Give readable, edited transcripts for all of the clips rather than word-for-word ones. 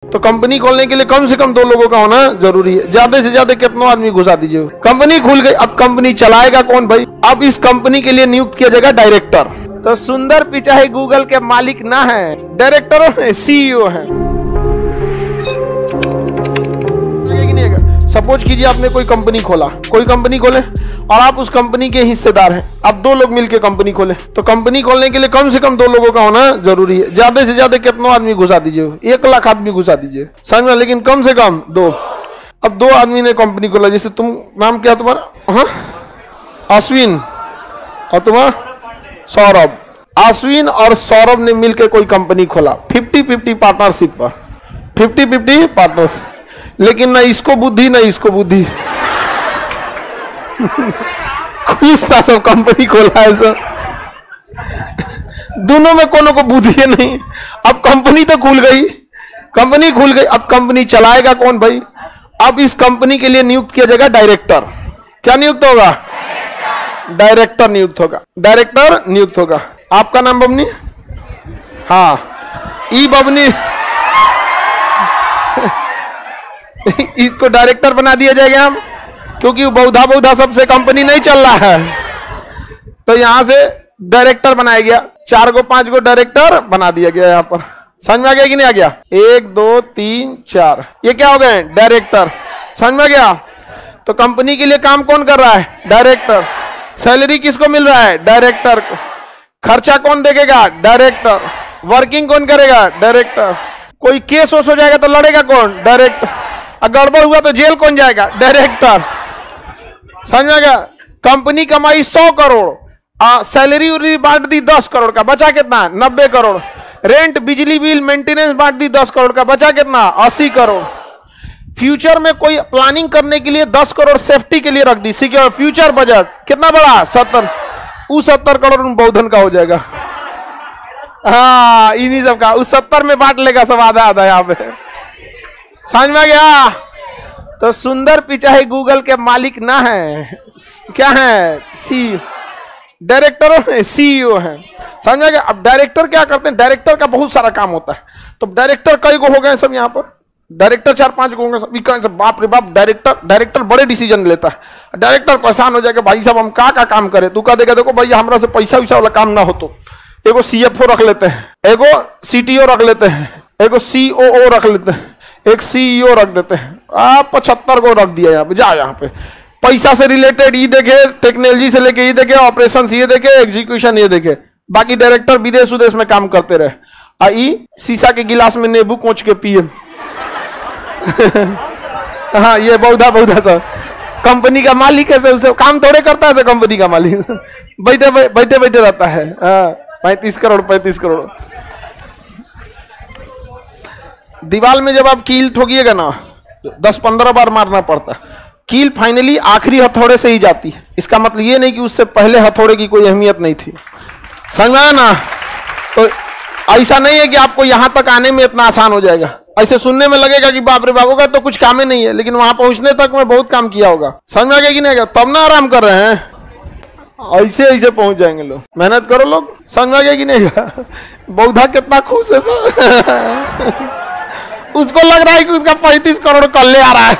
तो कंपनी खोलने के लिए कम से कम 2 लोगों का होना जरूरी है। ज्यादा से ज्यादा कितना आदमी घुसा दीजिए। कंपनी खुल गई, अब कंपनी चलाएगा कौन भाई? अब इस कंपनी के लिए नियुक्त किया जाएगा डायरेक्टर। तो सुंदर पिचाई गूगल के मालिक ना है, डायरेक्टरों है, सीईओ है। सपोज कीजिए आपने कोई कंपनी खोला, कोई कंपनी खोले और आप उस कंपनी के हिस्सेदार हैं। अब 2 लोग मिलकर कंपनी खोले, तो कंपनी खोलने के लिए कम से कम 2 लोगों का होना जरूरी है। ज्यादा से ज्यादा कितना आदमी घुसा दीजिए? 1 लाख आदमी घुसा दीजिए, समझ में, लेकिन कम से कम 2। अब 2 आदमी ने कंपनी खोला, जैसे तुम, नाम क्या तुम्हारा? हाँ, अश्विन, और तुम्हारा सौरभ। अश्विन और सौरभ ने मिलकर कोई कंपनी खोला 50-50 पार्टनरशिप पर, 50-50 पार्टनरशिप। लेकिन ना इसको बुद्धि ना इसको बुद्धि खुश था सब, कंपनी खोला है सब, दोनों में कोनो को बुद्धि है नहीं। अब कंपनी तो खुल गई, कंपनी खुल गई, अब कंपनी चलाएगा कौन भाई? अब इस कंपनी के लिए नियुक्त किया जाएगा डायरेक्टर। क्या नियुक्त होगा? डायरेक्टर नियुक्त होगा, डायरेक्टर नियुक्त होगा। आपका नाम बबनी? हाँ, ई बबनी इसको डायरेक्टर बना दिया जाएगा हम, क्योंकि बौधा सबसे कंपनी नहीं चल रहा है, तो यहां से डायरेक्टर बनाया गया। 4 को 5 को डायरेक्टर बना दिया गया। यहाँ पर समझ में आ गया कि नहीं आ गया? 1 2 3 4, ये क्या हो गए? डायरेक्टर। समझ में आ गया? तो कंपनी के लिए काम कौन कर रहा है? डायरेक्टर। सैलरी किसको मिल रहा है? डायरेक्टर को। खर्चा कौन देखेगा? डायरेक्टर। वर्किंग कौन करेगा? डायरेक्टर। कोई केस हो जाएगा तो लड़ेगा कौन? डायरेक्टर। गड़बड़ हुआ तो जेल कौन जाएगा? डायरेक्टर। समझ में गया? कंपनी कमाई 100 करोड़, सैलरी बांट दी 10 करोड़ का, बचा कितना? 90 करोड़। रेंट, बिजली बिल, मेंटेनेंस बांट दी 10 करोड़ का, बचा कितना? 80 करोड़। फ्यूचर में कोई प्लानिंग करने के लिए 10 करोड़ सेफ्टी के लिए रख दी, सिक्योर। फ्यूचर बजट कितना बड़ा? 70। उस 70 करोड़ बौद्धन का हो जाएगा। हाँ, इन्हीं सब का, उस 70 में बांट लेगा सब, आधा आधा। यहाँ पे समझ में गया? तो सुंदर पिचाई गूगल के मालिक ना है, क्या है? डायरेक्टरों है, सीईओ है। समझ में गया? अब डायरेक्टर क्या करते हैं? डायरेक्टर का बहुत सारा काम होता है। तो डायरेक्टर कई को हो गए सब यहाँ पर, डायरेक्टर 4-5 को होंगे सब। बाप रे बाप, डायरेक्टर बड़े डिसीजन लेता है। डायरेक्टर परेशान हो जाएगा, भाई साहब हम का काम करें? तू का देगा, देखो भैया हमारा से पैसा वैसा वाला काम ना हो तो एगो CFO रख लेते हैं, एगो CTO रख लेते हैं, एगो COO रख लेते हैं, एक CEO रख देते हैं। आप 75 को रख दिया यहाँ पे। जा, यहाँ पे पैसा से रिलेटेड ये देखे, टेक्नोलॉजी से लेके ये देखे, ऑपरेशन ये देखे, एग्जीक्यूशन ये देखे। बाकी डायरेक्टर विदेश उदेश में काम करते रहे। आई शीशा के गिलास में नींबू कोच के पिए। हाँ, ये बौधा सब कंपनी का मालिक है, उसे काम थोड़े करता है कंपनी का मालिक। बैठे रहता है। 35 करोड़। दीवार में जब आप कील ठोकिएगा ना, 10-15 बार मारना पड़ता है। कील फाइनली आखिरी हथौड़े से ही जाती है। इसका मतलब ये नहीं कि उससे पहले हथौड़े की कोई अहमियत नहीं थी। समझ में आया ना? तो ऐसा नहीं है कि आपको यहां तक आने में इतना आसान हो जाएगा। ऐसे सुनने में लगेगा कि बाप रे बाप होगा तो कुछ काम ही नहीं है, लेकिन वहां पहुंचने तक मैं बहुत काम किया होगा। समझ में आ गया कि नहीं? तब ना आराम कर रहे हैं, ऐसे पहुंच जाएंगे लोग। मेहनत करो लोग। समझ में आ गया कि नहीं? बौधा कितना खुश है उसको लग रहा है कि उसका 35 करोड़ कल्ले आ रहा है।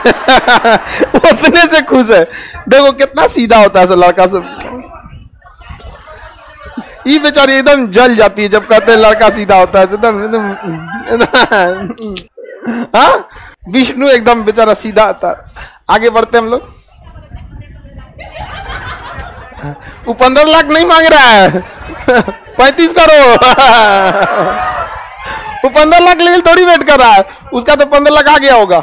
उतने से खुश है। देखो कितना सीधा होता है लड़का सब। ये बेचारी एकदम जल जाती है जब कहते हैं लड़का सीधा होता है एकदम। हाँ, विष्णु एकदम बेचारा सीधा आता है। आगे बढ़ते हम लोग। वो 15 लाख नहीं मांग रहा है, 35 करोड़। वो 15 लाख लेकिन थोड़ी वेट कर रहा है, उसका तो 15 लाख आ गया होगा।